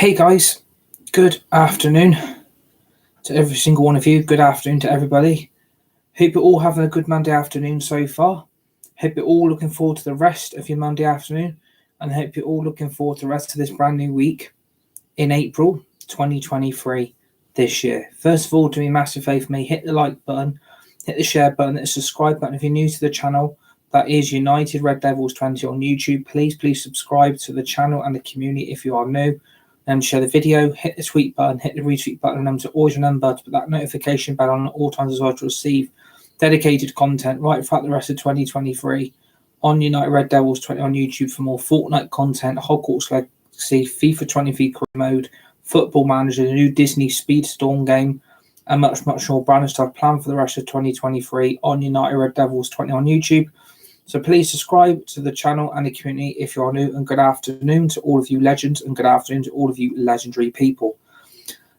Hey guys, good afternoon to every single one of you. Good afternoon to everybody. Hope you're all having a good Monday afternoon so far. Hope you're all looking forward to the rest of your Monday afternoon, and hope you're all looking forward to the rest of this brand new week in April 2023 this year. First of all, do me a massive favour for me, hit the like button, hit the share button, hit the subscribe button. If you're new to the channel, that is United Red Devils 20 on YouTube. Please subscribe to the channel and the community if you are new. And share the video, hit the tweet button, hit the retweet button, and to always remember to put that notification bell on at all times as well to receive dedicated content right throughout the rest of 2023 on United Red Devils 20 on YouTube for more Fortnite content, Hogwarts Legacy, FIFA 23 career mode, Football Manager, the new Disney Speedstorm game, and much more brand new stuff planned for the rest of 2023 on United Red Devils 20 on YouTube. So please subscribe to the channel and the community if you are new, and good afternoon to all of you legends and good afternoon to all of you legendary people.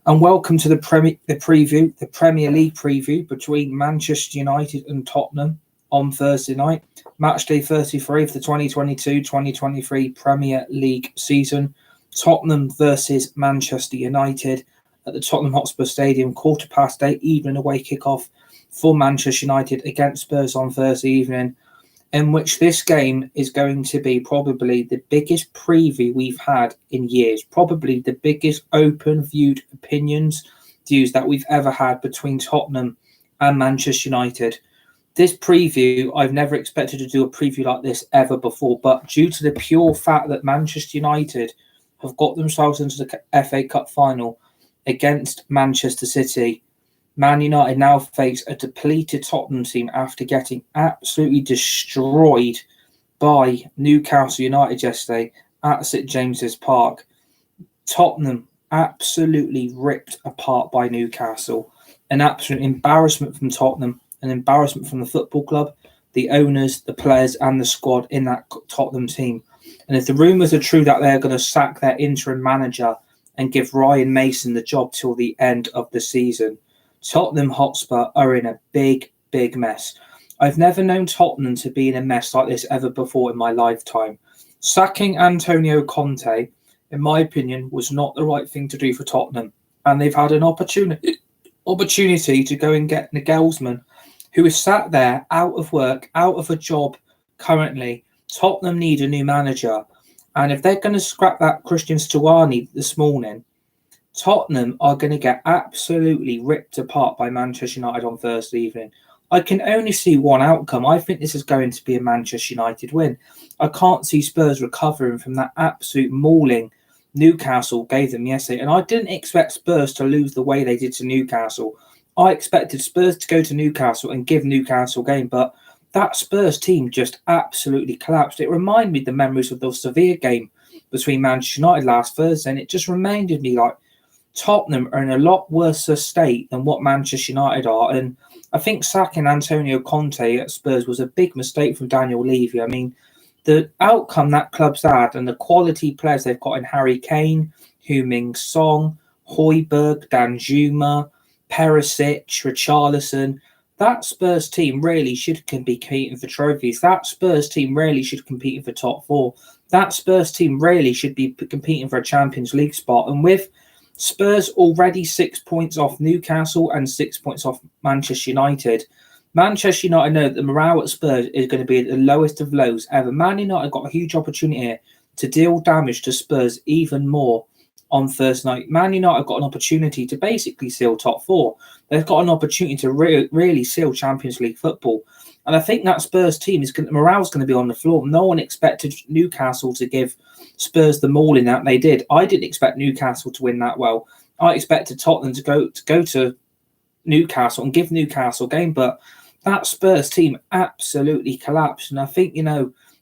And welcome to the Premier League preview between Manchester United and Tottenham on Thursday night, match day 33 of the 2022-2023 Premier League season. Tottenham versus Manchester United at the Tottenham Hotspur Stadium, 8:15 evening away kickoff for Manchester United against Spurs on Thursday evening, in which this game is going to be probably the biggest preview we've had in years, probably the biggest open-viewed opinions views that we've ever had between Tottenham and Manchester United. This preview, I've never expected to do a preview like this ever before, but due to the pure fact that Manchester United have got themselves into the FA Cup final against Manchester City, Man United now face a depleted Tottenham team after getting absolutely destroyed by Newcastle United yesterday at St James's Park. Tottenham absolutely ripped apart by Newcastle. An absolute embarrassment from Tottenham, an embarrassment from the football club, the owners, the players and the squad in that Tottenham team. And if the rumours are true that they're going to sack their interim manager and give Ryan Mason the job till the end of the season, Tottenham Hotspur are in a big mess. I've never known Tottenham to be in a mess like this ever before in my lifetime. Sacking Antonio Conte, in my opinion, was not the right thing to do for Tottenham. And they've had an opportunity to go and get Nagelsmann, who is sat there out of work, out of a job currently. Tottenham need a new manager. And if they're going to scrap that Christian Stuani this morning, Tottenham are going to get absolutely ripped apart by Manchester United on Thursday evening. I can only see one outcome. I think this is going to be a Manchester United win. I can't see Spurs recovering from that absolute mauling Newcastle gave them yesterday. And I didn't expect Spurs to lose the way they did to Newcastle. I expected Spurs to go to Newcastle and give Newcastle a game, but that Spurs team just absolutely collapsed. It reminded me of the memories of the Sevilla game between Manchester United last Thursday, and it just reminded me like Tottenham are in a lot worse state than what Manchester United are. And I think sacking Antonio Conte at Spurs was a big mistake from Daniel Levy. I mean, the outcome that club's had and the quality players they've got in Harry Kane, Heung-min Son, Højbjerg, Danjuma, Perisic, Richarlison, that Spurs team really should be competing for trophies. That Spurs team really should be competing for top four. That Spurs team really should be competing for a Champions League spot. And with Spurs already 6 points off Newcastle and 6 points off Manchester United, Manchester United know that the morale at Spurs is going to be at the lowest of lows ever. Man United got a huge opportunity here to deal damage to Spurs even more on Thursday night. Man United got an opportunity to basically seal top four. They've got an opportunity to really seal Champions League football. And I think that Spurs team morale's going to be on the floor. No one expected Newcastle to give Spurs the mauling that they did. I didn't expect Newcastle to win that well. I expected Tottenham to go to Newcastle and give Newcastle a game, but that Spurs team absolutely collapsed. And I think,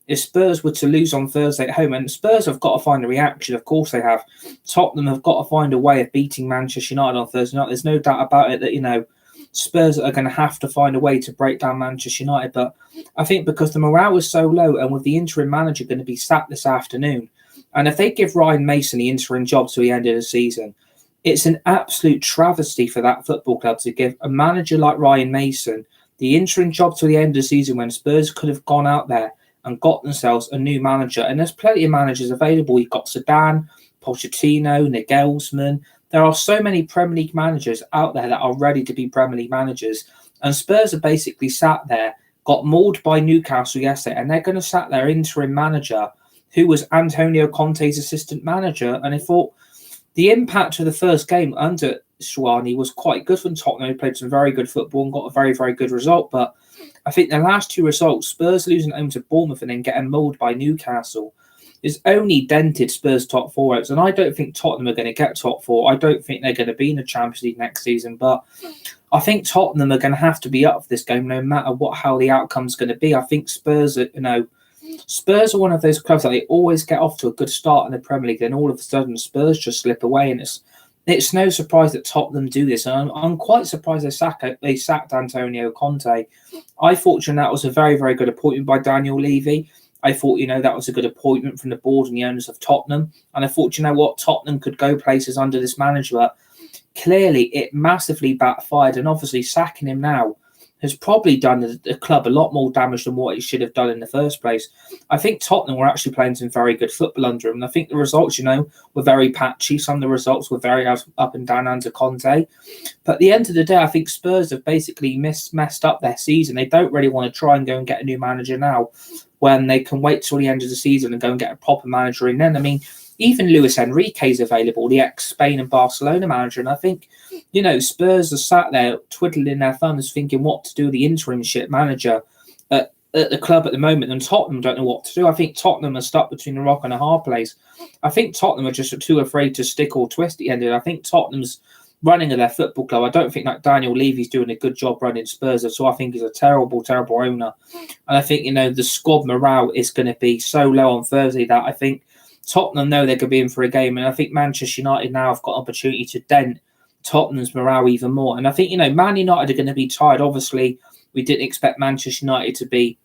if Spurs were to lose on Thursday at home, and Spurs have got to find a reaction, of course they have. Tottenham have got to find a way of beating Manchester United on Thursday night. There's no doubt about it that, Spurs are going to have to find a way to break down Manchester United. But I think because the morale is so low and with the interim manager going to be sacked this afternoon, and if they give Ryan Mason the interim job to the end of the season, it's an absolute travesty for that football club to give a manager like Ryan Mason the interim job to the end of the season when Spurs could have gone out there and got themselves a new manager. And there's plenty of managers available. You've got Zidane, Pochettino, Nagelsmann. There are so many Premier League managers out there that are ready to be Premier League managers. And Spurs have basically sat there, got mauled by Newcastle yesterday, and they're going to sat their interim manager, who was Antonio Conte's assistant manager. And I thought the impact of the first game under Swanee was quite good from Tottenham. He played some very good football and got a very, very good result. But I think the last two results, Spurs losing home to Bournemouth and then getting mauled by Newcastle, is only dented Spurs' top four outs. And I don't think Tottenham are going to get top four. I don't think they're going to be in the Champions League next season. But I think Tottenham are going to have to be up for this game no matter how the outcome's going to be. I think Spurs are, Spurs are one of those clubs that they always get off to a good start in the Premier League. Then all of a sudden Spurs just slip away. And it's no surprise that Tottenham do this. And I'm quite surprised they sacked Antonio Conte. I thought that was a very, very good appointment by Daniel Levy. I thought, that was a good appointment from the board and the owners of Tottenham. And I thought, Tottenham could go places under this manager. But clearly, it massively backfired. And obviously, sacking him now has probably done the club a lot more damage than what it should have done in the first place. I think Tottenham were actually playing some very good football under him. And I think the results, were very patchy. Some of the results were very up and down under Conte. But at the end of the day, I think Spurs have basically messed up their season. They don't really want to try and go and get a new manager now, when they can wait till the end of the season and go and get a proper manager in then. I mean, even Luis Enrique is available, the ex-Spain and Barcelona manager. And I think, Spurs are sat there twiddling their thumbs thinking what to do with the interimship manager at the club at the moment. And Tottenham don't know what to do. I think Tottenham are stuck between a rock and a hard place. I think Tottenham are just too afraid to stick or twist at the end of it. I think Tottenham's running of their football club. I don't think that Daniel Levy's doing a good job running Spurs. So I think he's a terrible, terrible owner. And I think, the squad morale is going to be so low on Thursday that I think Tottenham know they're going to be in for a game. And I think Manchester United now have got an opportunity to dent Tottenham's morale even more. And I think, Man United are going to be tired. Obviously, we didn't expect Manchester United to be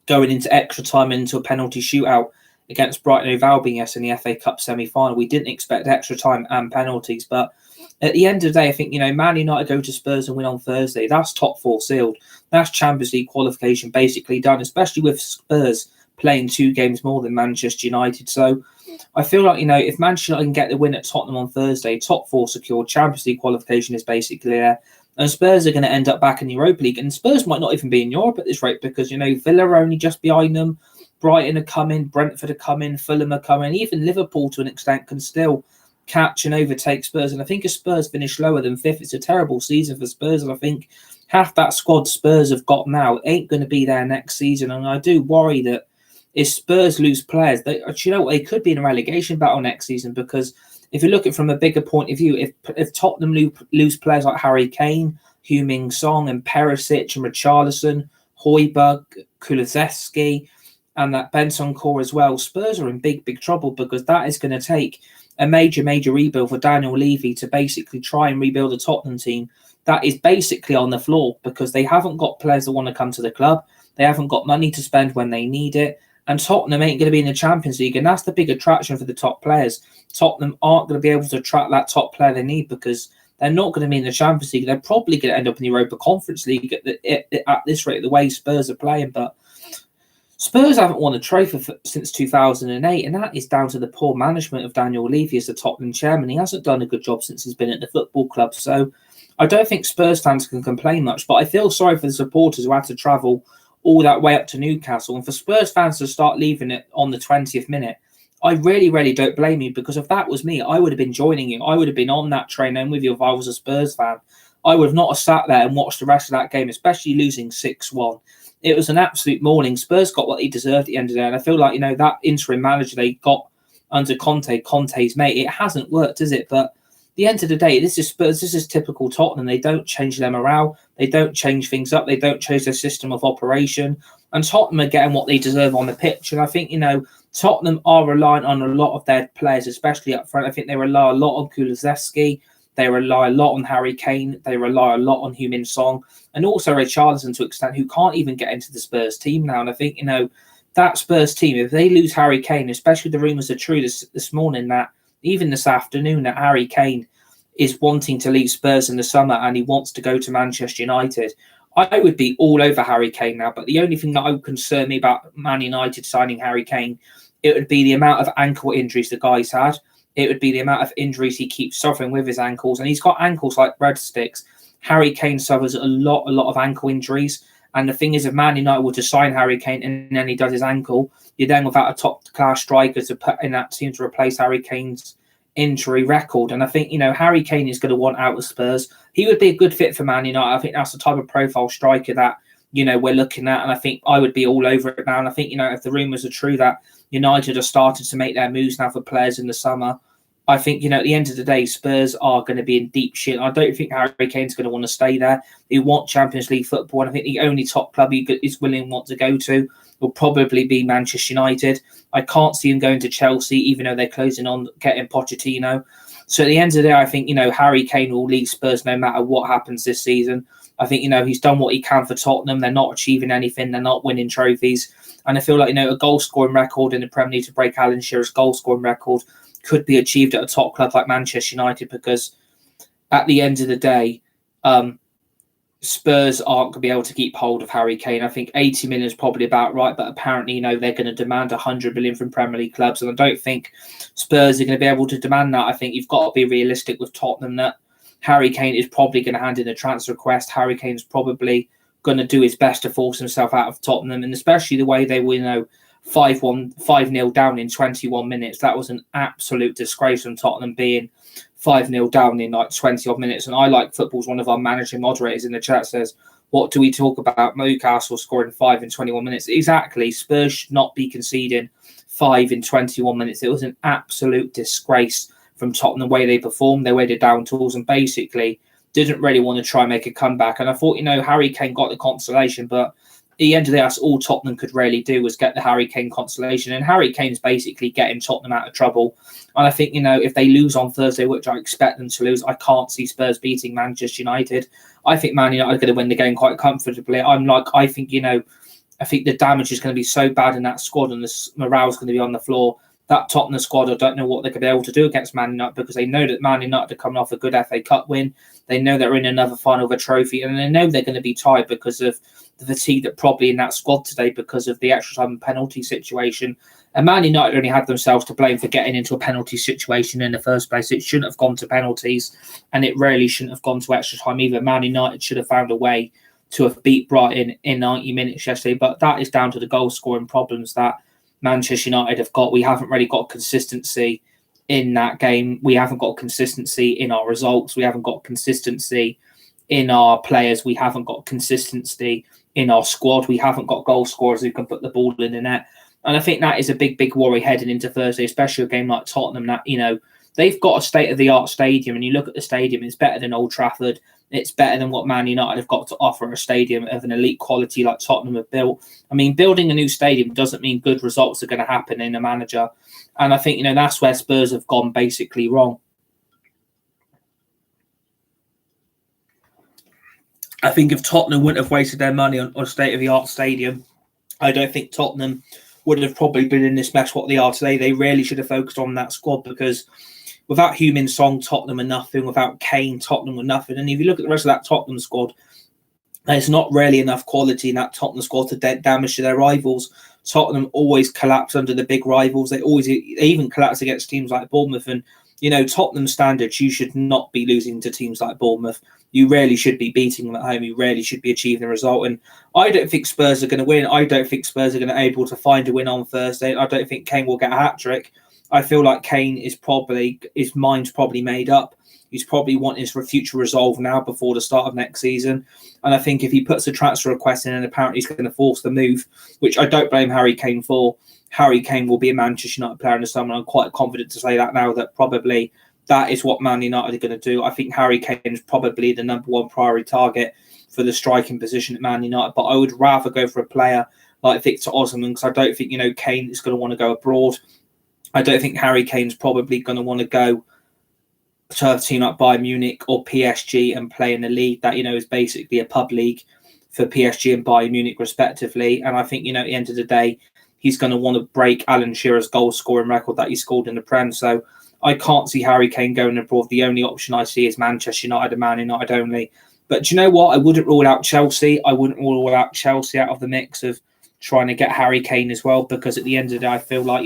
going into extra time and into a penalty shootout against Brighton and Hove Albion in the FA Cup semi-final. We didn't expect extra time and penalties. But at the end of the day, I think, Man United go to Spurs and win on Thursday. That's top four sealed. That's Champions League qualification basically done, especially with Spurs playing 2 games more than Manchester United. So I feel like, if Manchester United can get the win at Tottenham on Thursday, top four secured, Champions League qualification is basically there. And Spurs are going to end up back in the Europa League. And Spurs might not even be in Europe at this rate because, Villa are only just behind them. Brighton are coming, Brentford are coming, Fulham are coming. Even Liverpool, to an extent, can still catch and overtake Spurs. And I think if Spurs finish lower than 5th, it's a terrible season for Spurs. And I think half that squad Spurs have got now ain't going to be there next season. And I do worry that if Spurs lose players, they could be in a relegation battle next season, because if you look at it from a bigger point of view, if Tottenham lose players like Harry Kane, Heung-min Son and Perisic and Richarlison, Højbjerg, Kulusevski, and that Bentancur as well, Spurs are in big, big trouble, because that is going to take a major, major rebuild for Daniel Levy to basically try and rebuild a Tottenham team that is basically on the floor, because they haven't got players that want to come to the club. They haven't got money to spend when they need it. And Tottenham ain't going to be in the Champions League. And that's the big attraction for the top players. Tottenham aren't going to be able to attract that top player they need, because they're not going to be in the Champions League. They're probably going to end up in the Europa Conference League at this rate, the way Spurs are playing. But Spurs haven't won a trophy since 2008, and that is down to the poor management of Daniel Levy as the Tottenham chairman. He hasn't done a good job since he's been at the football club. So I don't think Spurs fans can complain much, but I feel sorry for the supporters who had to travel all that way up to Newcastle. And for Spurs fans to start leaving it on the 20th minute, I really, really don't blame you, because if that was me, I would have been joining you. I would have been on that train home with you if I was a Spurs fan. I would have not sat there and watched the rest of that game, especially losing 6-1. It was an absolute morning. Spurs got what they deserved at the end of the day. And I feel like, that interim manager they got under Conte's mate, it hasn't worked, is it? But at the end of the day, this is Spurs. This is typical Tottenham. They don't change their morale. They don't change things up. They don't change their system of operation. And Tottenham are getting what they deserve on the pitch. And I think, Tottenham are relying on a lot of their players, especially up front. I think they rely a lot on Kulusevski. They rely a lot on Harry Kane. They rely a lot on Heung-min Son. And also Richarlison to an extent, who can't even get into the Spurs team now. And I think, that Spurs team, if they lose Harry Kane, especially the rumours are true this morning, that even this afternoon, that Harry Kane is wanting to leave Spurs in the summer and he wants to go to Manchester United. I would be all over Harry Kane now, but the only thing that would concern me about Man United signing Harry Kane, it would be the amount of ankle injuries the guy's had. it would be the amount of injuries he keeps suffering with his ankles. And he's got ankles like breadsticks. Harry Kane suffers a lot of ankle injuries. And the thing is, if Man United were to sign Harry Kane and then he does his ankle, you're then without a top-class striker to put in that team to replace Harry Kane's injury record. And I think, Harry Kane is going to want out of Spurs. He would be a good fit for Man United. I think that's the type of profile striker that, we're looking at. And I think I would be all over it now. And I think, if the rumours are true that United have started to make their moves now for players in the summer, I think, at the end of the day, Spurs are going to be in deep shit. I don't think Harry Kane's going to want to stay there. He wants Champions League football. And I think the only top club he is willing to want to go to will probably be Manchester United. I can't see him going to Chelsea, even though they're closing on getting Pochettino. So at the end of the day, I think, Harry Kane will leave Spurs no matter what happens this season. I think, he's done what he can for Tottenham. They're not achieving anything. They're not winning trophies. And I feel like, a goal-scoring record in the Premier League to break Alan Shearer's goal-scoring record could be achieved at a top club like Manchester United, because at the end of the day, Spurs aren't going to be able to keep hold of Harry Kane. I think 80 million is probably about right, but apparently, they're going to demand 100 million from Premier League clubs, and I don't think Spurs are going to be able to demand that. I think you've got to be realistic with Tottenham that Harry Kane is probably going to hand in a transfer request. Harry Kane's probably going to do his best to force himself out of Tottenham, and especially the way they were, 5-0 down in 21 minutes. That was an absolute disgrace from Tottenham, being 5-0 down in like 20 odd minutes. And I Like Football's one of our managing moderators in the chat says, what do we talk about? Newcastle scoring 5 in 21 minutes. Exactly. Spurs should not be conceding 5 in 21 minutes. It was an absolute disgrace from Tottenham, the way they performed, their way to down tools, and basically didn't really want to try and make a comeback. And I thought, Harry Kane got the consolation, but at the end of the day, that's all Tottenham could really do was get the Harry Kane consolation. And Harry Kane's basically getting Tottenham out of trouble. And I think, if they lose on Thursday, which I expect them to lose, I can't see Spurs beating Manchester United. I think Man United are going to win the game quite comfortably. I think the damage is going to be so bad in that squad, and the morale's going to be on the floor. That Tottenham squad, I don't know what they're going to be able to do against Man United, because they know that Man United are coming off a good FA Cup win. They know they're in another final of a trophy, and they know they're going to be tired because of the fatigue that probably in that squad today because of the extra time and penalty situation. And Man United only had themselves to blame for getting into a penalty situation in the first place. It shouldn't have gone to penalties, and it really shouldn't have gone to extra time either. Man United should have found a way to have beat Brighton in 90 minutes yesterday, but that is down to the goal scoring problems that Manchester United have got. We haven't really got consistency in that game. We haven't got consistency in our results. We haven't got consistency in our players. We haven't got consistency in our squad. We haven't got goal scorers who can put the ball in the net. And I think that is a big worry heading into Thursday, especially a game like Tottenham that, they've got a state-of-the-art stadium, and you look at the stadium, it's better than Old Trafford. It's better than what Man United have got to offer, a stadium of an elite quality like Tottenham have built. I mean, building a new stadium doesn't mean good results are going to happen in a manager. And I think, that's where Spurs have gone basically wrong. I think if Tottenham wouldn't have wasted their money on a state-of-the-art stadium, I don't think Tottenham would have probably been in this mess what they are today. They really should have focused on that squad, because without Heung-min Son, Tottenham are nothing. Without Kane, Tottenham are nothing. And if you look at the rest of that Tottenham squad, there's not really enough quality in that Tottenham squad to damage to their rivals. Tottenham always collapse under the big rivals. They even collapse against teams like Bournemouth. And, Tottenham standards, you should not be losing to teams like Bournemouth. You really should be beating them at home. You really should be achieving a result. And I don't think Spurs are going to win. I don't think Spurs are going to be able to find a win on Thursday. I don't think Kane will get a hat-trick. I feel like Kane is his mind's probably made up. He's probably wanting his future resolve now before the start of next season. And I think if he puts a transfer request in and apparently he's going to force the move, which I don't blame Harry Kane for, Harry Kane will be a Manchester United player in the summer. I'm quite confident to say that now, that probably that is what Man United are going to do. I think Harry Kane is probably the number one priority target for the striking position at Man United. But I would rather go for a player like Victor Osimhen, because I don't think, Kane is going to want to go abroad. I don't think Harry Kane's probably going to want to go to a team like Bayern Munich or PSG and play in a league that, is basically a pub league for PSG and Bayern Munich respectively. And I think, at the end of the day, he's going to want to break Alan Shearer's goal scoring record that he scored in the Prem. So I can't see Harry Kane going abroad. The only option I see is Manchester United and Man United only. But do you know what? I wouldn't rule out Chelsea. I wouldn't rule out Chelsea out of the mix of trying to get Harry Kane as well, because at the end of the day, I feel like,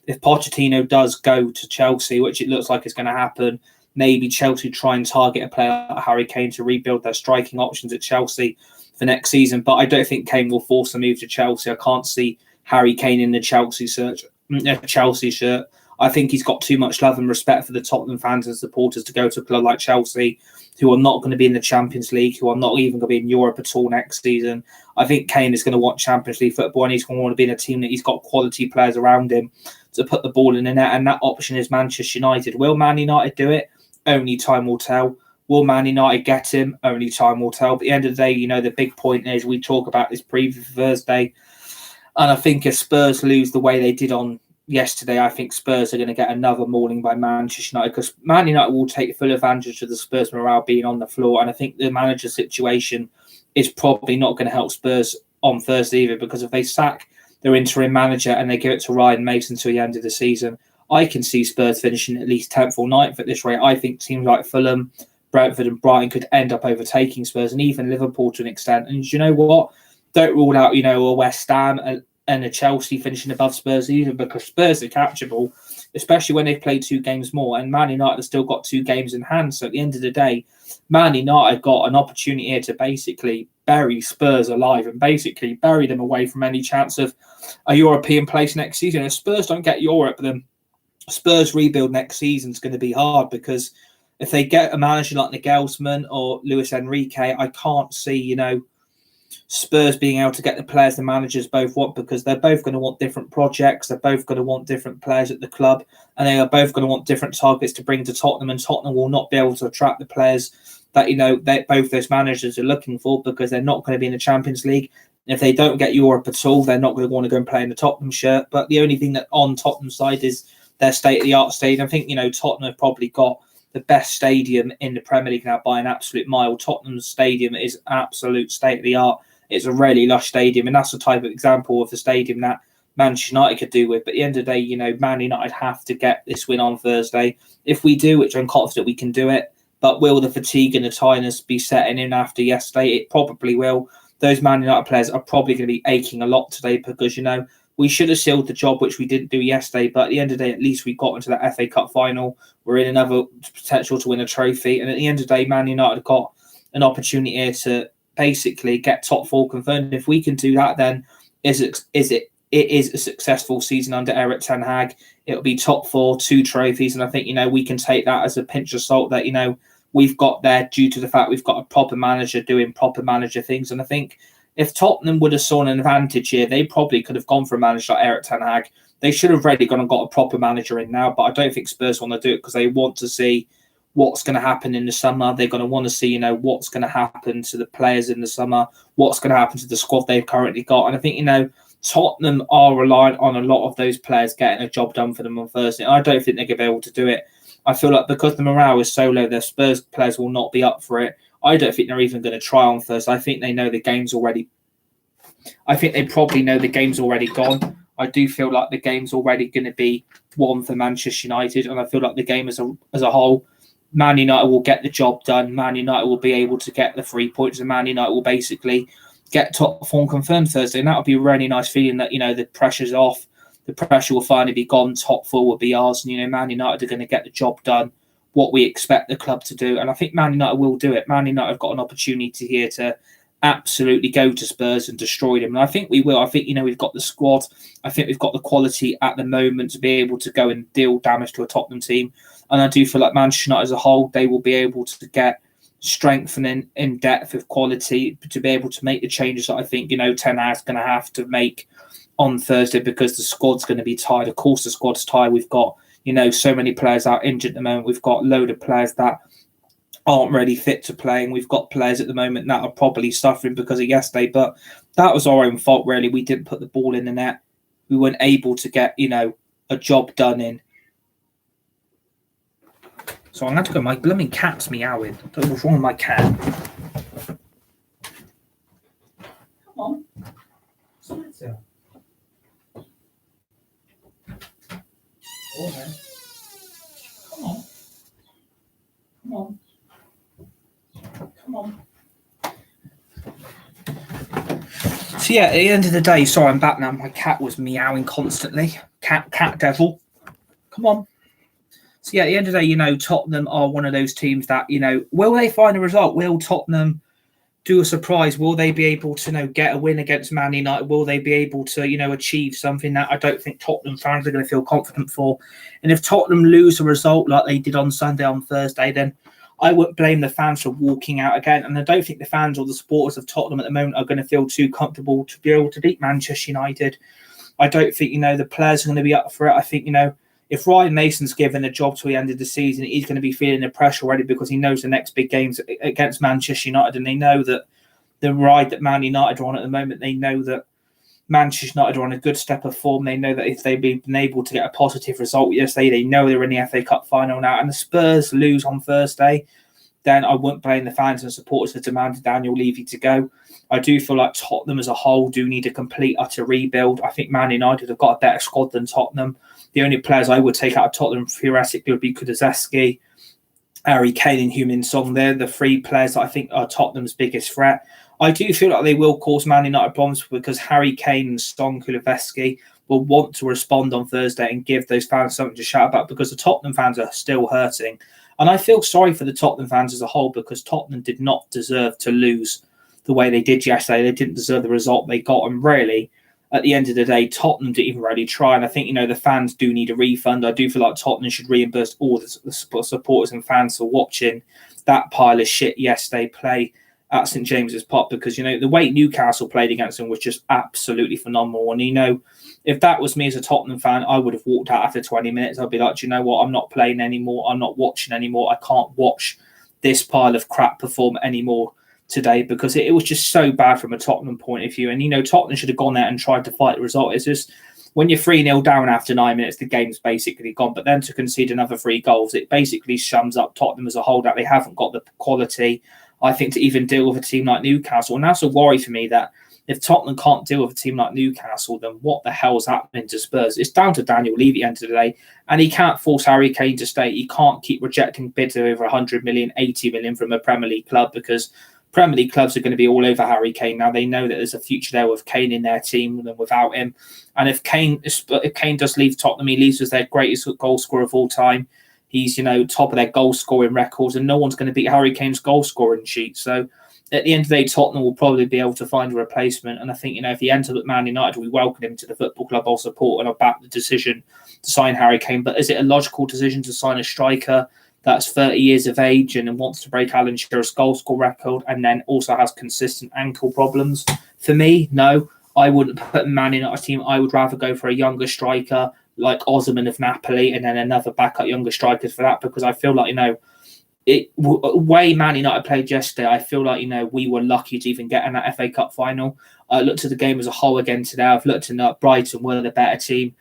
if Pochettino does go to Chelsea, which it looks like is going to happen, maybe Chelsea try and target a player like Harry Kane to rebuild their striking options at Chelsea for next season. But I don't think Kane will force a move to Chelsea. I can't see Harry Kane in the Chelsea shirt. I think he's got too much love and respect for the Tottenham fans and supporters to go to a club like Chelsea, who are not going to be in the Champions League, who are not even going to be in Europe at all next season. I think Kane is going to want Champions League football, and he's going to want to be in a team that he's got quality players around him to put the ball in the net, and that option is Manchester United. Will Man United do it? Only time will tell. Will Man United get him? Only time will tell. But at the end of the day, the big point is we talk about this preview for Thursday, and I think if Spurs lose the way they did on yesterday, I think Spurs are going to get another mauling by Manchester United, because Man United will take full advantage of the Spurs morale being on the floor, and I think the manager situation is probably not going to help Spurs on Thursday either, because if they sack their interim manager and they give it to Ryan Mason till the end of the season, I can see Spurs finishing at least 10th or 9th at this rate. I think teams like Fulham, Brentford and Brighton could end up overtaking Spurs, and even Liverpool to an extent. And you know what? Don't rule out, a West Ham and a Chelsea finishing above Spurs either, because Spurs are catchable, especially when they've played 2 games more, and Man United have still got 2 games in hand. So at the end of the day, Man United got an opportunity here to basically bury Spurs alive and basically bury them away from any chance of a European place next season. If Spurs don't get Europe, then Spurs rebuild next season is going to be hard, because if they get a manager like Nagelsmann or Luis Enrique, I can't see, Spurs being able to get the players the managers both want, because they're both going to want different projects. They're both going to want different players at the club, and they are both going to want different targets to bring to Tottenham, and Tottenham will not be able to attract the players that both those managers are looking for, because they're not going to be in the Champions League. And if they don't get Europe at all, they're not going to want to go and play in the Tottenham shirt. But the only thing that on Tottenham's side is their state-of-the-art stadium. I think, Tottenham have probably got the best stadium in the Premier League now by an absolute mile. Tottenham's stadium is absolute state-of-the-art. It's a really lush stadium, and that's the type of example of the stadium that Manchester United could do with. But at the end of the day, Man United have to get this win on Thursday. If we do, which I'm confident we can do it, but will the fatigue and the tiredness be setting in after yesterday? It probably will. Those Man United players are probably going to be aching a lot today, because, we should have sealed the job, which we didn't do yesterday. But at the end of the day, at least we got into that FA Cup final. We're in another potential to win a trophy. And at the end of the day, Man United got an opportunity here to basically get top 4 confirmed. If we can do that, then it is a successful season under Eric Ten Hag. It'll be top 4, 2 trophies. And I think, we can take that as a pinch of salt that, we've got there due to the fact we've got a proper manager doing proper manager things. And I think if Tottenham would have saw an advantage here, they probably could have gone for a manager like Eric Ten Hag. They should have really gone and got a proper manager in now, but I don't think Spurs want to do it, because they want to see what's going to happen in the summer. They're going to want to see, what's going to happen to the players in the summer, what's going to happen to the squad they've currently got. And I think, Tottenham are reliant on a lot of those players getting a job done for them on Thursday. And I don't think they're going to be able to do it. I feel like because the morale is so low, their Spurs players will not be up for it. I don't think they're even going to try on Thursday. I think they know the game's already. I think they probably know the game's already gone. I do feel like the game's already going to be won for Manchester United, and I feel like the game as a whole, Man United will get the job done. Man United will be able to get the 3 points, and Man United will basically get top 4 confirmed Thursday, and that would be a really nice feeling that the pressure's off. The pressure will finally be gone. Top 4 will be ours, and Man United are going to get the job done, what we expect the club to do. And I think Man United will do it. Man United have got an opportunity here to absolutely go to Spurs and destroy them. And I think we will. I think, we've got the squad. I think we've got the quality at the moment to be able to go and deal damage to a Tottenham team. And I do feel like Manchester United as a whole, they will be able to get strengthening in depth of quality to be able to make the changes that I think, Ten Hag's going to have to make on Thursday, because the squad's going to be tired. Of course, the squad's tired. We've got, so many players out injured at the moment. We've got a load of players that aren't really fit to play, and we've got players at the moment that are probably suffering because of yesterday. But that was our own fault, really. We didn't put the ball in the net. We weren't able to get, a job done in. So I'm going to go. My blooming cat's meowing. I don't know what's wrong with my cat. Come on. What's the matter? Oh, man. Come on. Come on. Come on. So So yeah, at the end of the day, sorry, I'm back now. My cat was meowing constantly. Cat devil. Come on. So yeah, at the end of the day, Tottenham are one of those teams that, will they find a result? Will Tottenham do a surprise? Will they be able to, get a win against Man United? Will they be able to, achieve something that I don't think Tottenham fans are going to feel confident for? And if Tottenham lose a result like they did on Sunday, on Thursday, then I wouldn't blame the fans for walking out again. And I don't think the fans or the supporters of Tottenham at the moment are going to feel too comfortable to be able to beat Manchester United. I don't think, the players are going to be up for it. I think, if Ryan Mason's given a job till the end of the season, he's going to be feeling the pressure already because he knows the next big game's against Manchester United, and they know that the ride that Man United are on at the moment, they know that Manchester United are on a good step of form. They know that if they've been able to get a positive result yesterday, they know they're in the FA Cup final now, and the Spurs lose on Thursday, then I wouldn't blame the fans and supporters for demanding Daniel Levy to go. I do feel like Tottenham as a whole do need a complete, utter rebuild. I think Man United have got a better squad than Tottenham. The only players I would take out of Tottenham theoretically would be Kulusevski, Harry Kane and Heung-min Son. They're the three players that I think are Tottenham's biggest threat. I do feel like they will cause Man United problems because Harry Kane and Son Kulusevski will want to respond on Thursday and give those fans something to shout about because the Tottenham fans are still hurting. And I feel sorry for the Tottenham fans as a whole because Tottenham did not deserve to lose the way they did yesterday. They didn't deserve the result they got. And really, at the end of the day, Tottenham didn't even really try. And I think, the fans do need a refund. I do feel like Tottenham should reimburse all the supporters and fans for watching that pile of shit yesterday play at St James's Park because, the way Newcastle played against them was just absolutely phenomenal. And, if that was me as a Tottenham fan, I would have walked out after 20 minutes. I'd be like, do you know what? I'm not playing anymore. I'm not watching anymore. I can't watch this pile of crap perform anymore today because it was just so bad from a Tottenham point of view. And, Tottenham should have gone there and tried to fight the result. It's just when you're 3-0 down after 9 minutes, the game's basically gone. But then to concede another 3 goals, it basically sums up Tottenham as a whole that they haven't got the quality, I think, to even deal with a team like Newcastle. And that's a worry for me that if Tottenham can't deal with a team like Newcastle, then what the hell's happening to Spurs? It's down to Daniel Levy at the end of the day, and he can't force Harry Kane to stay. He can't keep rejecting bids of over 100 million, 80 million from a Premier League club because Premier League clubs are going to be all over Harry Kane now. They know that there's a future there with Kane in their team than without him. And if Kane does leave Tottenham, he leaves as their greatest goal scorer of all time. He's, top of their goal scoring records, and no one's going to beat Harry Kane's goal scoring sheet. So at the end of the day, Tottenham will probably be able to find a replacement. And I think, if he ends up at Man United, we welcome him to the football club. I'll support and I'll back the decision to sign Harry Kane. But is it a logical decision to sign a striker that's 30 years of age and wants to break Alan Shearer's goal score record and then also has consistent ankle problems? For me, no. I wouldn't put Man United team. I would rather go for a younger striker like Osimhen of Napoli and then another backup younger strikers for that because I feel like, way Man United played yesterday, I feel like, we were lucky to even get in that FA Cup final. I looked at the game as a whole again today. I've looked at Brighton were the better team.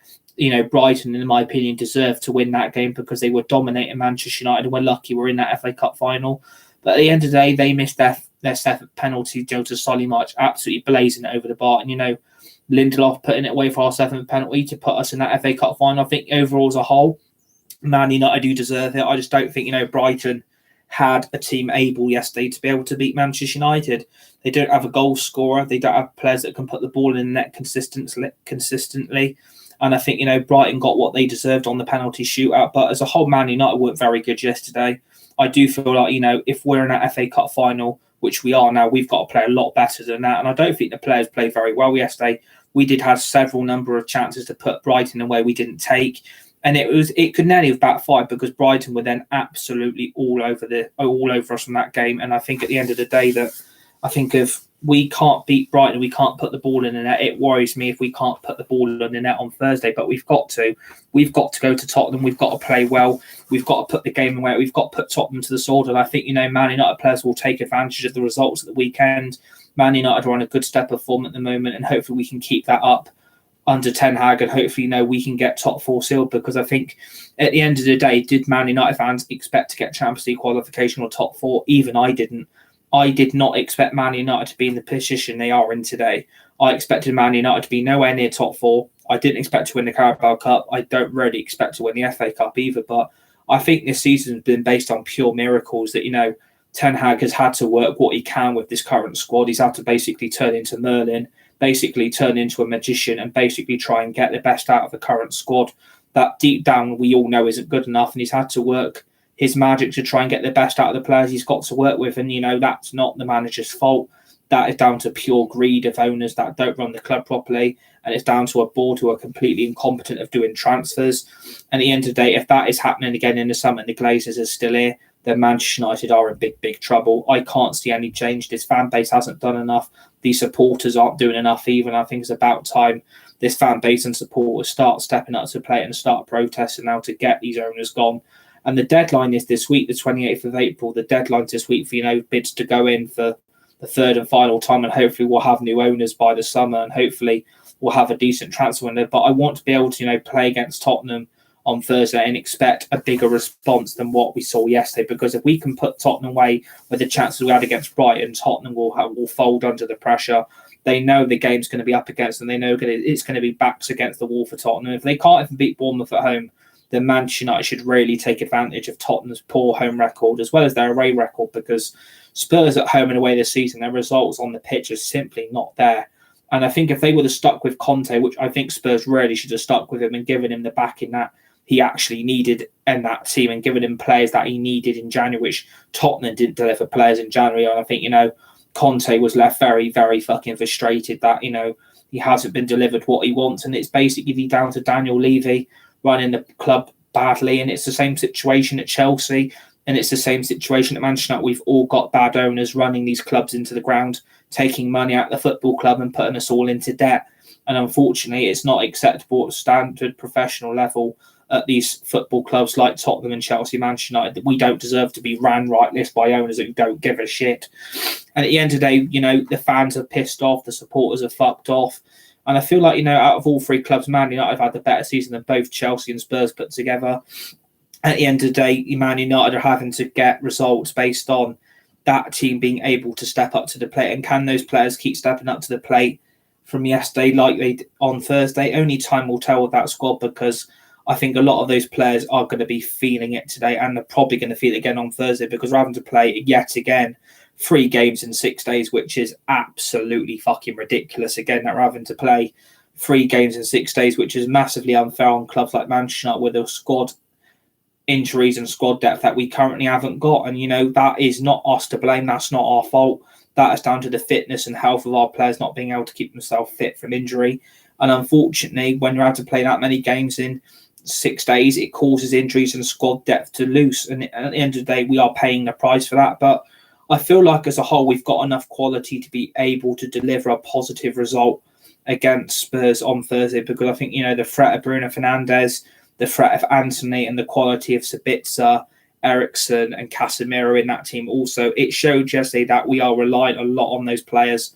Brighton, in my opinion, deserved to win that game because they were dominating Manchester United and we're lucky we're in that FA Cup final. But at the end of the day, they missed their seventh penalty. Jota Solimarch absolutely blazing it over the bar. And, Lindelof putting it away for our 7th penalty to put us in that FA Cup final. I think overall as a whole, Man United do deserve it. I just don't think, Brighton had a team able yesterday to be able to beat Manchester United. They don't have a goal scorer. They don't have players that can put the ball in the net consistently. And I think, Brighton got what they deserved on the penalty shootout. But as a whole, Man United weren't very good yesterday. I do feel like, if we're in that FA Cup final, which we are now, we've got to play a lot better than that. And I don't think the players played very well yesterday. We did have several number of chances to put Brighton away we didn't take. And it could nearly have backfired because Brighton were then absolutely all over us from that game. And I think at the end of the day that I think if we can't beat Brighton, we can't put the ball in the net. It worries me if we can't put the ball in the net on Thursday, but we've got to. We've got to go to Tottenham. We've got to play well. We've got to put the game away. We've got to put Tottenham to the sword. And I think, Man United players will take advantage of the results at the weekend. Man United are on a good step of form at the moment, and hopefully we can keep that up under Ten Hag, and hopefully, we can get top 4 sealed, because I think at the end of the day, did Man United fans expect to get Champions League qualification or top 4? Even I didn't. I did not expect Man United to be in the position they are in today. I expected Man United to be nowhere near top 4. I didn't expect to win the Carabao Cup. I don't really expect to win the FA Cup either, but I think this season has been based on pure miracles that, Ten Hag has had to work what he can with this current squad. He's had to basically turn into Merlin, basically turn into a magician and basically try and get the best out of the current squad that deep down we all know isn't good enough, and he's had to work his magic to try and get the best out of the players he's got to work with. And, that's not the manager's fault. That is down to pure greed of owners that don't run the club properly, and it's down to a board who are completely incompetent of doing transfers. And at the end of the day, if that is happening again in the summer and the Glazers are still here, then Manchester United are in big, big trouble. I can't see any change. This fan base hasn't done enough. These supporters aren't doing enough either. And I think it's about time this fan base and supporters start stepping up to the plate and start protesting now to get these owners gone. And the deadline is this week, the 28th of April. The deadline's this week for, bids to go in for the third and final time. And hopefully we'll have new owners by the summer, and hopefully we'll have a decent transfer window. But I want to be able to, play against Tottenham on Thursday and expect a bigger response than what we saw yesterday. Because if we can put Tottenham away with the chances we had against Brighton, Tottenham will fold under the pressure. They know the game's going to be up against them. They know it's going to be backs against the wall for Tottenham. If they can't even beat Bournemouth at home, then Manchester United should really take advantage of Tottenham's poor home record as well as their away record, because Spurs at home and away this season, their results on the pitch are simply not there. And I think if they would have stuck with Conte, which I think Spurs really should have stuck with him and given him the backing that he actually needed in that team, and given him players that he needed in January, which Tottenham didn't deliver players in January. And I think, Conte was left very, very fucking frustrated that, he hasn't been delivered what he wants. And it's basically down to Daniel Levy running the club badly. And it's the same situation at Chelsea. And it's the same situation at Manchester United. We've all got bad owners running these clubs into the ground, taking money out of the football club and putting us all into debt. And unfortunately, it's not acceptable at standard professional level at these football clubs like Tottenham and Chelsea, Manchester United, that we don't deserve to be ran right this by owners who don't give a shit. And at the end of the day, the fans are pissed off, the supporters are fucked off. And I feel like, out of all three clubs, Man United have had the better season than both Chelsea and Spurs put together. At the end of the day, Man United are having to get results based on that team being able to step up to the plate. And can those players keep stepping up to the plate from yesterday like they did on Thursday? Only time will tell with that squad, because I think a lot of those players are going to be feeling it today, and they're probably going to feel it again on Thursday, because we're having to play yet again 3 games in 6 days, which is absolutely fucking ridiculous. Again, that we're having to play 3 games in 6 days, which is massively unfair on clubs like Manchester United with a squad injuries and squad depth that we currently haven't got. And, that is not us to blame. That's not our fault. That is down to the fitness and health of our players not being able to keep themselves fit from injury. And unfortunately, when you're able to play that many games in 6 days, it causes injuries and squad depth to lose. And at the end of the day, we are paying the price for that. But I feel like as a whole, we've got enough quality to be able to deliver a positive result against Spurs on Thursday, because I think, the threat of Bruno Fernandes, the threat of Anthony, and the quality of Sabitzer, Ericsson and Casemiro in that team also, it showed yesterday that we are relying a lot on those players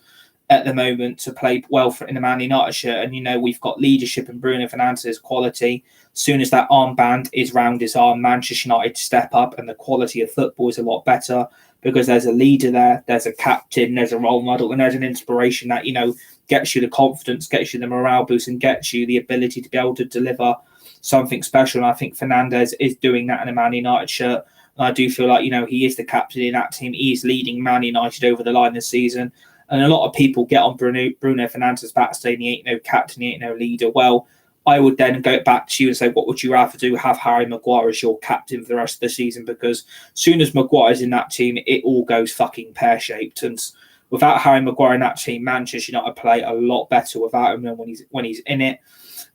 at the moment to play well in the Man United shirt. And, we've got leadership in Bruno Fernandes' quality. As soon as that armband is round his arm, Manchester United step up, and the quality of football is a lot better, because there's a leader there, there's a captain, there's a role model, and there's an inspiration that, gets you the confidence, gets you the morale boost, and gets you the ability to be able to deliver something special. And I think Fernandes is doing that in a Man United shirt. And I do feel like, he is the captain in that team. He is leading Man United over the line this season. And a lot of people get on Bruno Fernandes' back saying he ain't no captain, he ain't no leader. Well, I would then go back to you and say, what would you rather do? Have Harry Maguire as your captain for the rest of the season? Because as soon as Maguire's in that team, it all goes fucking pear-shaped. And without Harry Maguire in that team, Manchester United play a lot better without him than when he's in it.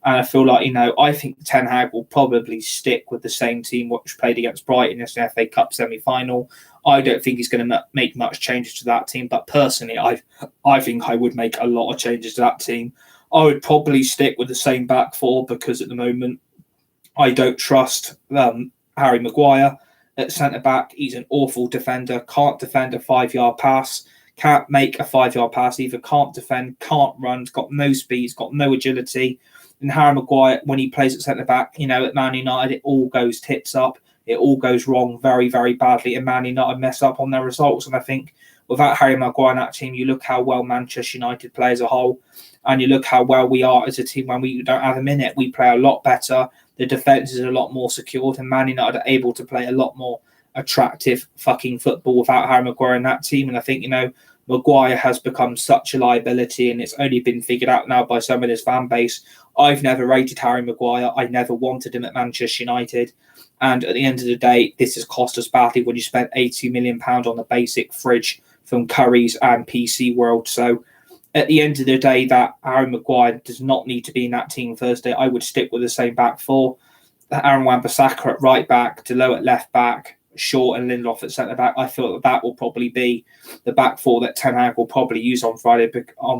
And I feel like, I think Ten Hag will probably stick with the same team which played against Brighton in the FA Cup semi-final. I don't think he's going to make much changes to that team. But personally, I think I would make a lot of changes to that team. I would probably stick with the same back four, because at the moment, I don't trust Harry Maguire at centre-back. He's an awful defender, can't defend a 5-yard pass, can't make a 5-yard pass either, can't defend, can't run, got no speed, got no agility. And Harry Maguire, when he plays at centre-back, at Man United, it all goes tits up. It all goes wrong very, very badly. And Man United mess up on their results. And I think without Harry Maguire in that team, you look how well Manchester United play as a whole, and you look how well we are as a team when we don't have him in it. We play a lot better. The defence is a lot more secured, and Man United are able to play a lot more attractive fucking football without Harry Maguire in that team. And I think, Maguire has become such a liability, and it's only been figured out now by some of his fan base. I've never rated Harry Maguire. I never wanted him at Manchester United. And at the end of the day, this has cost us badly when you spent £80 million on the basic fridge from Curry's and PC World. So at the end of the day, that Harry Maguire does not need to be in that team Thursday. I would stick with the same back four. Aaron Wan-Bissaka at right back, Delo at left back, Shaw and Lindelof at centre back. I feel that will probably be the back four that Ten Hag will probably use on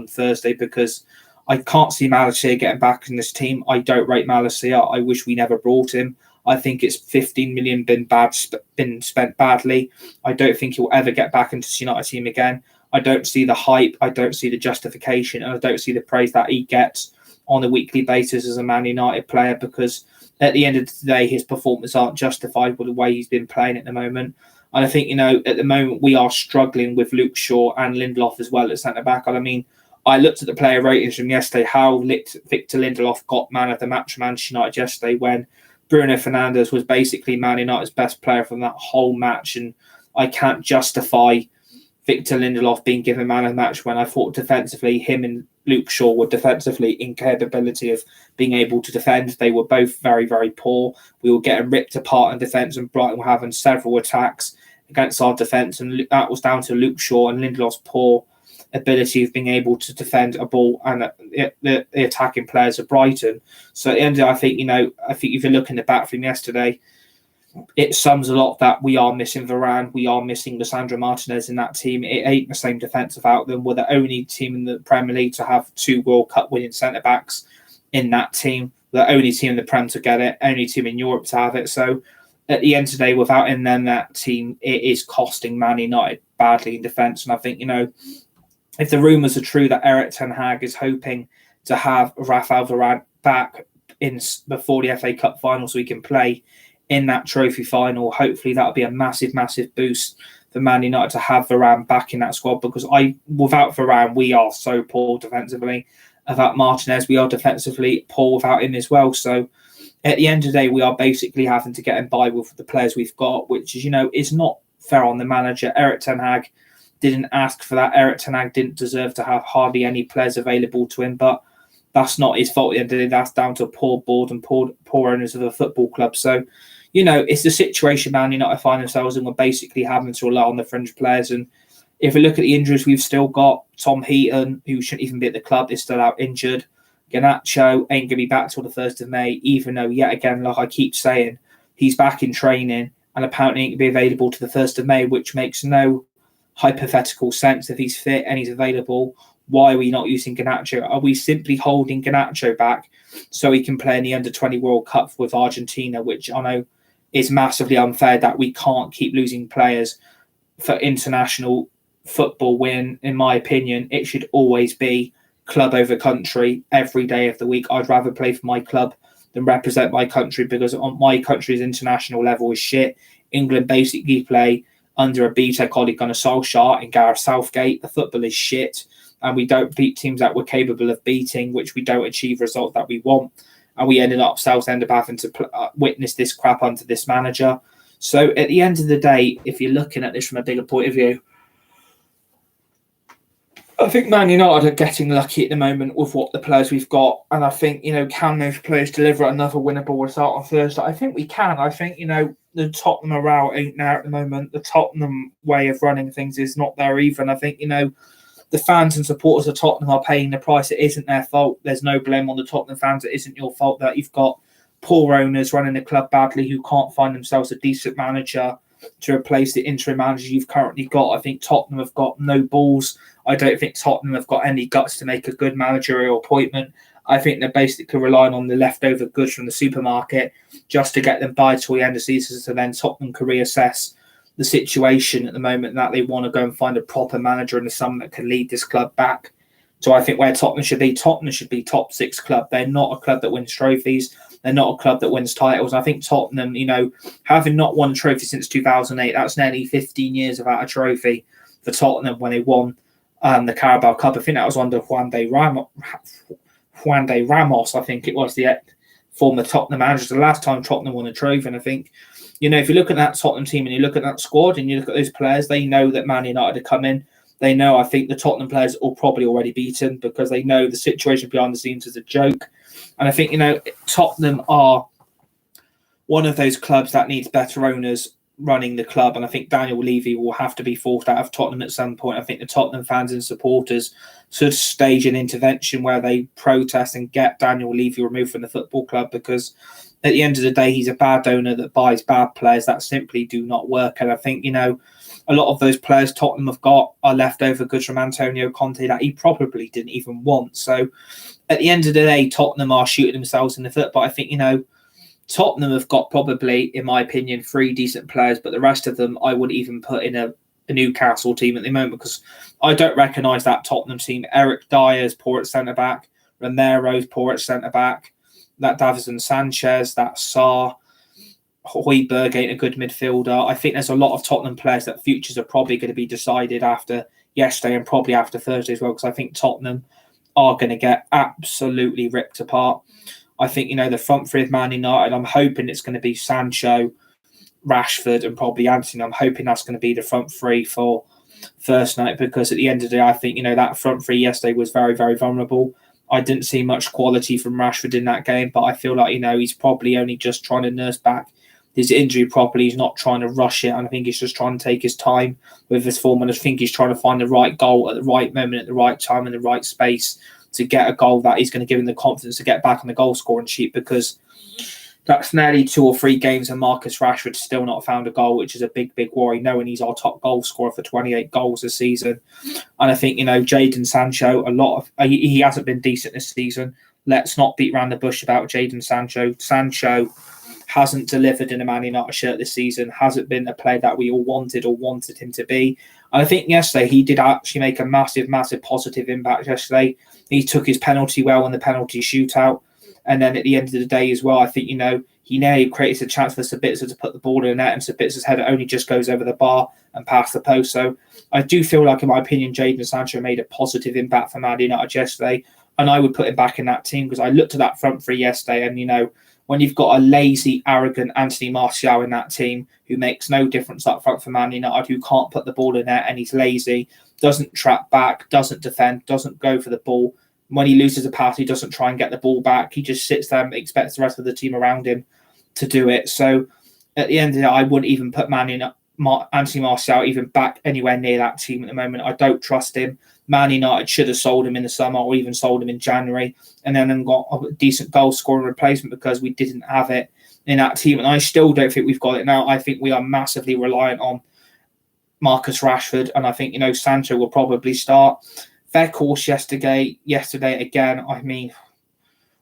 Thursday, because I can't see Malacia getting back in this team. I don't rate Malacia. I wish we never brought him. I think it's 15 million been spent badly. I don't think he'll ever get back into the United team again. I don't see the hype. I don't see the justification, and I don't see the praise that he gets on a weekly basis as a Man United player, because at the end of the day, his performances aren't justified with the way he's been playing at the moment. And I think, at the moment we are struggling with Luke Shaw and Lindelof as well at centre-back. And I mean, I looked at the player ratings from yesterday, how Victor Lindelof got man of the match for Manchester United yesterday, when Bruno Fernandes was basically Man United's best player from that whole match. And I can't justify Victor Lindelof being given man of the match when I thought defensively him and Luke Shaw were defensively incapability of being able to defend. They were both very, very poor. We were getting ripped apart in defence, and Brighton were having several attacks against our defence, and that was down to Luke Shaw and Lindelof's poor ability of being able to defend a ball and the attacking players of Brighton. So at the end of it, I think if you look in the back from yesterday, it sums a lot that we are missing Varane, we are missing Lisandro Martinez in that team. It ain't the same defence without them. We're the only team in the Premier League to have 2 World Cup winning centre-backs in that team. The only team in the Prem to get it, only team in Europe to have it. So at the end of the day, without in them, that team, it is costing Man United badly in defence. And I think, if the rumours are true that Erik Ten Hag is hoping to have Rafael Varane back before the FA Cup final so he can play in that trophy final, hopefully that'll be a massive, massive boost for Man United to have Varane back in that squad, because without Varane, we are so poor defensively. Without Martinez, we are defensively poor without him as well. So at the end of the day, we are basically having to get in by with the players we've got, which is, is not fair on the manager. Erik Ten Hag didn't ask for that. Erik Ten Hag didn't deserve to have hardly any players available to him, but that's not his fault at the end of the day. That's down to a poor board and poor owners of a football club. So, it's the situation Man United find themselves in. We're basically having to rely on the fringe players. And if we look at the injuries, we've still got Tom Heaton, who shouldn't even be at the club, is still out injured. Garnacho ain't going to be back till the 1st of May, even though, yet again, like I keep saying, he's back in training and apparently ain't going to be available to the 1st of May, which makes no hypothetical sense. If he's fit and he's available, why are we not using Garnacho? Are we simply holding Garnacho back so he can play in the Under-20 World Cup with Argentina, which I know is massively unfair that we can't keep losing players for international football when, in my opinion, it should always be club over country every day of the week. I'd rather play for my club than represent my country, because on my country's international level is shit. England basically play under a BTEC colleague on a Solskjaer and Gareth Southgate. The football is shit, and we don't beat teams that we're capable of beating, which we don't achieve results that we want. And we ended up having to witness this crap under this manager. So at the end of the day, if you're looking at this from a bigger point of view, I think Man United are getting lucky at the moment with what the players we've got. And I think, can those players deliver another winnable result on Thursday? I think we can. I think, the Tottenham morale ain't there at the moment. The Tottenham way of running things is not there either. And I think, the fans and supporters of Tottenham are paying the price. It isn't their fault. There's no blame on the Tottenham fans. It isn't your fault that you've got poor owners running the club badly who can't find themselves a decent manager to replace the interim manager you've currently got. I think Tottenham have got no balls. I don't think Tottenham have got any guts to make a good managerial appointment. I think they're basically relying on the leftover goods from the supermarket just to get them by till the end of the season, so then Tottenham can reassess the situation at the moment that they want to go and find a proper manager in the summer that can lead this club back. So I think where Tottenham should be top 6 club. They're not a club that wins trophies. They're not a club that wins titles. I think Tottenham, having not won a trophy since 2008, that's nearly 15 years without a trophy for Tottenham when they won the Carabao Cup. I think that was under Juan de Ramos, I think it was, the former Tottenham manager. The last time Tottenham won a trophy. And I think, if you look at that Tottenham team and you look at that squad and you look at those players, they know that Man United are coming. They know, I think, the Tottenham players are probably already beaten because they know the situation behind the scenes is a joke. And I think, Tottenham are one of those clubs that needs better owners running the club. And I think Daniel Levy will have to be forced out of Tottenham at some point. I think the Tottenham fans and supporters should stage an intervention where they protest and get Daniel Levy removed from the football club, because at the end of the day, he's a bad owner that buys bad players that simply do not work. And I think, a lot of those players Tottenham have got are leftover goods from Antonio Conte that he probably didn't even want. So at the end of the day, Tottenham are shooting themselves in the foot. But I think, Tottenham have got probably, in my opinion, 3 decent players, but the rest of them I would even put in a Newcastle team at the moment, because I don't recognise that Tottenham team. Eric Dyer's poor at centre-back, Romero's poor at centre-back, that Davinson Sanchez, that Sarr, Hojbjerg ain't a good midfielder. I think there's a lot of Tottenham players that futures are probably going to be decided after yesterday and probably after Thursday as well, because I think Tottenham are going to get absolutely ripped apart. I think, the front three of Man United, I'm hoping it's going to be Sancho, Rashford and probably Anthony. I'm hoping that's going to be the front three for first night, because at the end of the day, I think, that front three yesterday was very, very vulnerable. I didn't see much quality from Rashford in that game, but I feel like, he's probably only just trying to nurse back his injury properly. He's not trying to rush it, and I think he's just trying to take his time with his form, and I think he's trying to find the right goal at the right moment, at the right time, in the right space to get a goal that is going to give him the confidence to get back on the goal scoring sheet, because that's nearly 2 or 3 games and Marcus Rashford still not found a goal, which is a big, big worry, knowing he's our top goal scorer for 28 goals this season. And I think, Jadon Sancho, he hasn't been decent this season. Let's not beat around the bush about Jadon Sancho. Sancho hasn't delivered in a Man United shirt this season, hasn't been a player that we all wanted him to be. And I think yesterday he did actually make a massive, massive positive impact yesterday. He took his penalty well in the penalty shootout. And then at the end of the day as well, I think, he nearly creates a chance for Sabitzer to put the ball in the net, and Sabitzer's header only just goes over the bar and past the post. So I do feel like, in my opinion, Jadon Sancho made a positive impact for Man United yesterday. And I would put him back in that team, because I looked at that front three yesterday, and, when you've got a lazy, arrogant Anthony Martial in that team who makes no difference up front for Man United, who can't put the ball in there, and he's lazy, doesn't track back, doesn't defend, doesn't go for the ball. When he loses a pass, he doesn't try and get the ball back. He just sits there and expects the rest of the team around him to do it. So at the end of the day, I wouldn't even put Anthony Martial even back anywhere near that team at the moment. I don't trust him. Man United should have sold him in the summer, or even sold him in January, and then got a decent goal scoring replacement, because we didn't have it in that team. And I still don't think we've got it now. I think we are massively reliant on Marcus Rashford, and I think, Sancho will probably start. Weghorst yesterday again, I mean,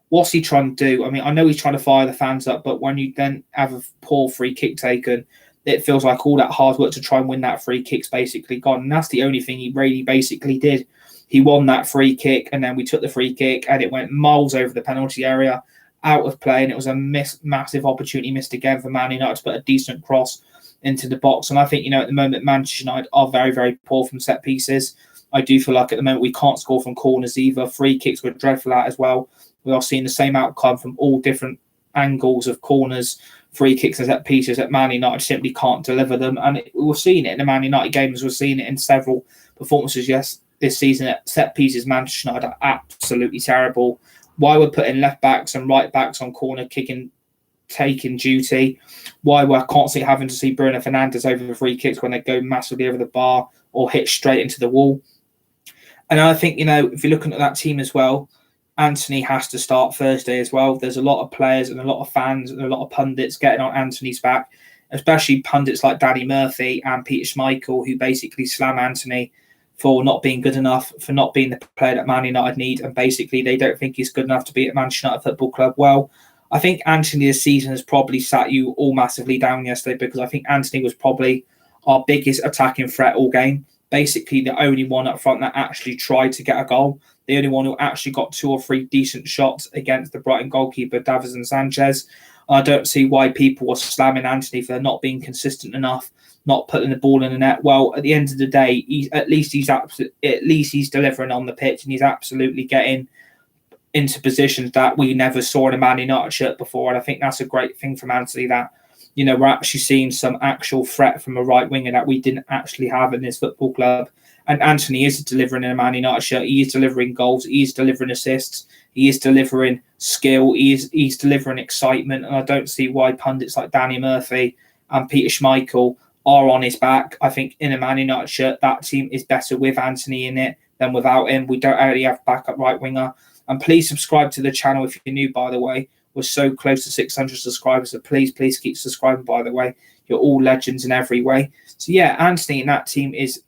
what's he trying to do? I mean, I know he's trying to fire the fans up, but when you then have a poor free kick taken, it feels like all that hard work to try and win that free kick's basically gone. And that's the only thing he really basically did. He won that free kick, and then we took the free kick, and it went miles over the penalty area, out of play, and it was a massive opportunity missed again for Man United to put a decent cross into the box. And I think, at the moment, Manchester United are very, very poor from set pieces. I do feel like at the moment we can't score from corners either. Free kicks were dreadful at as well. We are seeing the same outcome from all different angles of corners, free kicks and set pieces that Man United simply can't deliver them. And we're seeing it in the Man United games. We're seeing it in several performances, this season. At set pieces, Manchester United are absolutely terrible. Why we're putting left backs and right backs on corner kicking, taking duty. Why we're constantly having to see Bruno Fernandes over the free kicks when they go massively over the bar or hit straight into the wall. And I think, if you're looking at that team as well, Anthony has to start Thursday as well. There's a lot of players and a lot of fans and a lot of pundits getting on Anthony's back, especially pundits like Danny Murphy and Peter Schmeichel, who basically slam Anthony for not being good enough, for not being the player that Man United need, and basically they don't think he's good enough to be at Manchester United Football Club. Well, I think Anthony this season has probably sat you all massively down yesterday, because I think Anthony was probably our biggest attacking threat all game. Basically the only one up front that actually tried to get a goal. The only one who actually got 2 or 3 decent shots against the Brighton goalkeeper, Davinson Sanchez. I don't see why people were slamming Anthony for not being consistent enough, not putting the ball in the net. Well, at the end of the day, at least he's delivering on the pitch, and he's absolutely getting into positions that we never saw in a Man United shirt before. And I think that's a great thing from Anthony, that we're actually seeing some actual threat from a right winger that we didn't actually have in this football club. And Anthony is delivering in a Man United shirt. He is delivering goals. He is delivering assists. He is delivering skill. He's delivering excitement. And I don't see why pundits like Danny Murphy and Peter Schmeichel are on his back. I think in a Man United shirt, that team is better with Anthony in it than without him. We don't already have backup right winger. And please subscribe to the channel if you're new, by the way. We're so close to 600 subscribers, so please keep subscribing, by the way. You're all legends in every way. So, yeah, Anthony in that team is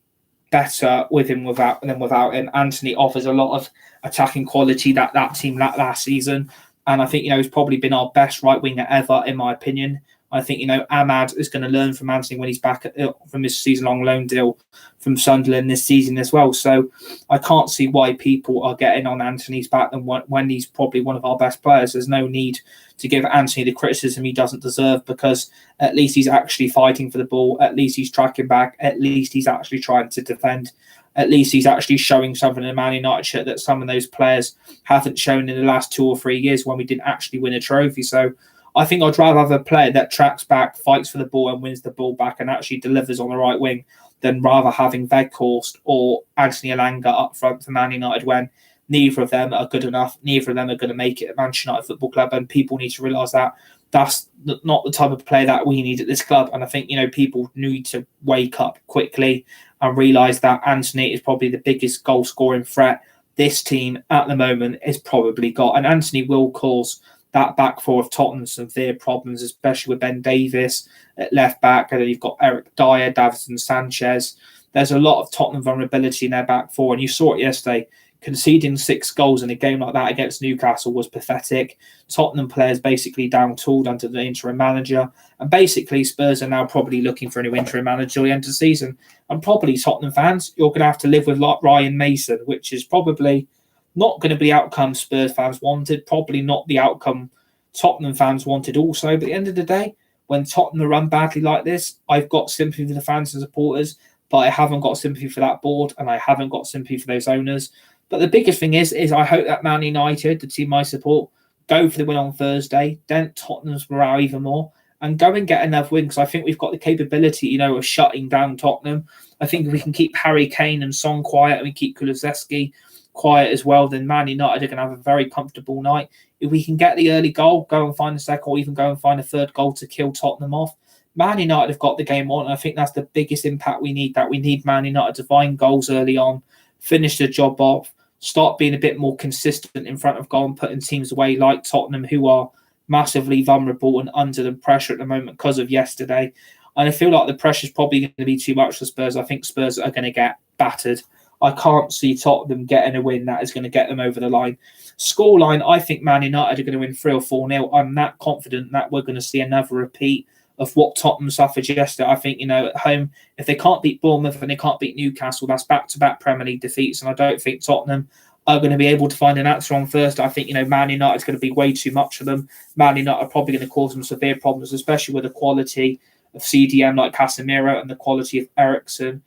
better with him than without him. Anthony offers a lot of attacking quality that team last season. And I think, he's probably been our best right winger ever, in my opinion. I think, Ahmad is going to learn from Anthony when he's back from his season-long loan deal from Sunderland this season as well. So I can't see why people are getting on Anthony's back when he's probably one of our best players. There's no need to give Anthony the criticism he doesn't deserve, because at least he's actually fighting for the ball. At least he's tracking back. At least he's actually trying to defend. At least he's actually showing something in a Man United shirt that some of those players haven't shown in the last 2 or 3 years when we didn't actually win a trophy. So I think I'd rather have a player that tracks back, fights for the ball and wins the ball back and actually delivers on the right wing than rather having Weghorst or Anthony Elanga up front for Man United, when neither of them are good enough. Neither of them are going to make it at Manchester United Football Club, and people need to realise that that's not the type of player that we need at this club. And I think, people need to wake up quickly and realise that Anthony is probably the biggest goal-scoring threat this team at the moment has probably got. And Anthony will cause that back four of Tottenham severe problems, especially with Ben Davies at left back. And then you've got Eric Dyer, Davinson Sanchez. There's a lot of Tottenham vulnerability in their back four. And you saw it yesterday. Conceding 6 goals in a game like that against Newcastle was pathetic. Tottenham players basically down-tooled under the interim manager. And basically, Spurs are now probably looking for a new interim manager till the end of the season. And probably Tottenham fans, you're going to have to live with Ryan Mason, which is probably not going to be the outcome Spurs fans wanted, probably not the outcome Tottenham fans wanted also. But at the end of the day, when Tottenham run badly like this, I've got sympathy for the fans and supporters, but I haven't got sympathy for that board, and I haven't got sympathy for those owners. But the biggest thing is I hope that Man United, the team I support, go for the win on Thursday, dent Tottenham's morale even more, and go and get another win, because I think we've got the capability, of shutting down Tottenham. I think if we can keep Harry Kane and Son quiet, and we keep Kulusevski quiet as well, then Man United are going to have a very comfortable night. If we can get the early goal, go and find a second, or even go and find a third goal to kill Tottenham off, Man United have got the game on. And I think that's the biggest impact we need, that we need Man United to find goals early on, finish the job off, start being a bit more consistent in front of goal and putting teams away like Tottenham, who are massively vulnerable and under the pressure at the moment because of yesterday. And I feel like the pressure is probably going to be too much for Spurs. I think Spurs are going to get battered. I can't see Tottenham getting a win that is going to get them over the line. Scoreline, I think Man United are going to win 3 or 4-0. I'm that confident that we're going to see another repeat of what Tottenham suffered yesterday. I think, at home, if they can't beat Bournemouth and they can't beat Newcastle, that's back-to-back Premier League defeats. And I don't think Tottenham are going to be able to find an answer on Thursday. I think, Man United's going to be way too much for them. Man United are probably going to cause them severe problems, especially with the quality of CDM like Casemiro and the quality of Eriksen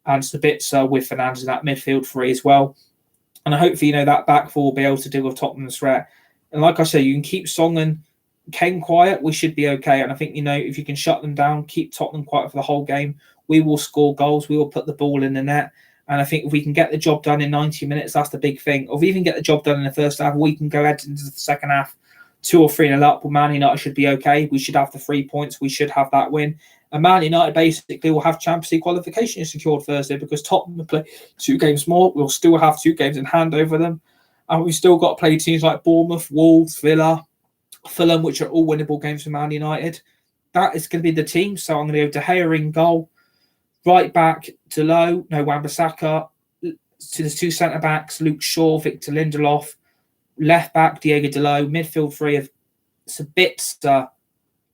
and Sabitzer with Fernandes in that midfield three as well. And hopefully, that back four will be able to deal with Tottenham's threat. And like I say, you can keep Song and Kane quiet, we should be okay. And I think, if you can shut them down, keep Tottenham quiet for the whole game, we will score goals, we will put the ball in the net. And I think if we can get the job done in 90 minutes, that's the big thing. Or if we even get the job done in the first half, we can go ahead into the second half 2 or 3-0 up. Well, Man United should be okay. We should have the 3 points. We should have that win. And Man United basically will have Champions League qualification secured Thursday, because Tottenham will play 2 games more. We'll still have 2 games in hand over them. And we've still got to play teams like Bournemouth, Wolves, Villa, Fulham, which are all winnable games for Man United. That is going to be the team. So I'm going to go De Gea in goal. Right back, Wan-Bissaka. To the 2 centre-backs, Luke Shaw, Victor Lindelof. Left back, Diego Dalot. Midfield 3 of Sabitzer,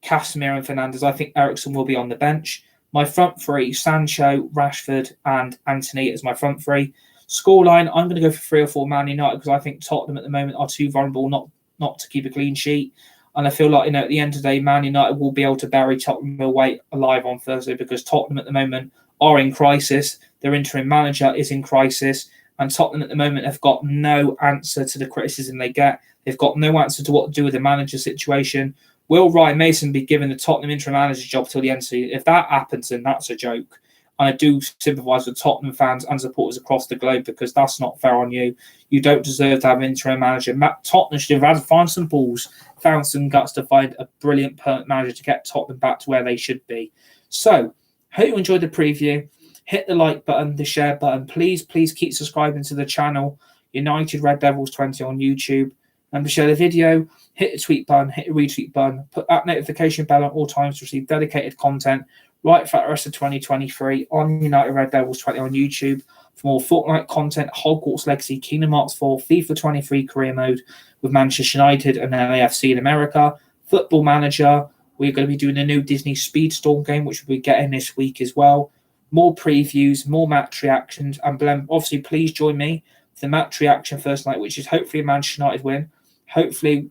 Casemiro and Fernandes. I think Eriksen will be on the bench. My front 3, Sancho, Rashford and Anthony as my front 3. Scoreline, I'm going to go for 3 or 4 Man United, because I think Tottenham at the moment are too vulnerable not to keep a clean sheet. And I feel like, at the end of the day, Man United will be able to bury Tottenham away alive on Thursday, because Tottenham at the moment are in crisis. Their interim manager is in crisis. And Tottenham at the moment have got no answer to the criticism they get. They've got no answer to what to do with the manager situation. Will Ryan Mason be given the Tottenham interim manager job till the end of the season? If that happens, then that's a joke. And I do sympathise with Tottenham fans and supporters across the globe, because that's not fair on you. You don't deserve to have an interim manager. Tottenham should have had to find some balls, found some guts to find a brilliant permanent manager to get Tottenham back to where they should be. So, hope you enjoyed the preview. Hit the like button, the share button. Please keep subscribing to the channel, United Red Devils 20 on YouTube. Remember to share the video, hit the tweet button, hit the retweet button, put that notification bell on all times to receive dedicated content right for the rest of 2023 on United Red Devils 20 on YouTube. For more Fortnite content, Hogwarts Legacy, Kingdom Hearts 4, FIFA 23 Career Mode with Manchester United and LAFC in America, Football Manager. We're going to be doing a new Disney Speedstorm game, which we'll be getting this week as well. More previews, more match reactions, and obviously please join me for the match reaction first night, which is hopefully a Manchester United win. Hopefully,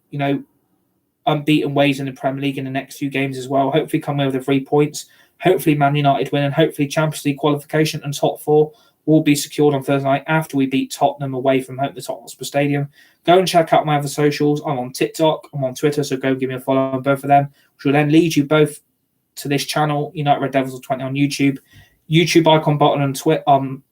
unbeaten ways in the Premier League in the next few games as well. Hopefully come away with the 3 points. Hopefully Man United win, and hopefully Champions League qualification and top 4 will be secured on Thursday night after we beat Tottenham away from home at the Tottenham Hotspur Stadium. Go and check out my other socials. I'm on TikTok, I'm on Twitter, so go give me a follow on both of them, which will then lead you both to this channel, United Red Devils 20 on YouTube. YouTube icon button on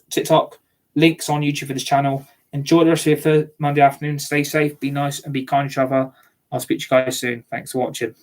TikTok, links on YouTube for this channel. Enjoy the rest of your Monday afternoon. Stay safe, be nice, and be kind to each other. I'll speak to you guys soon. Thanks for watching.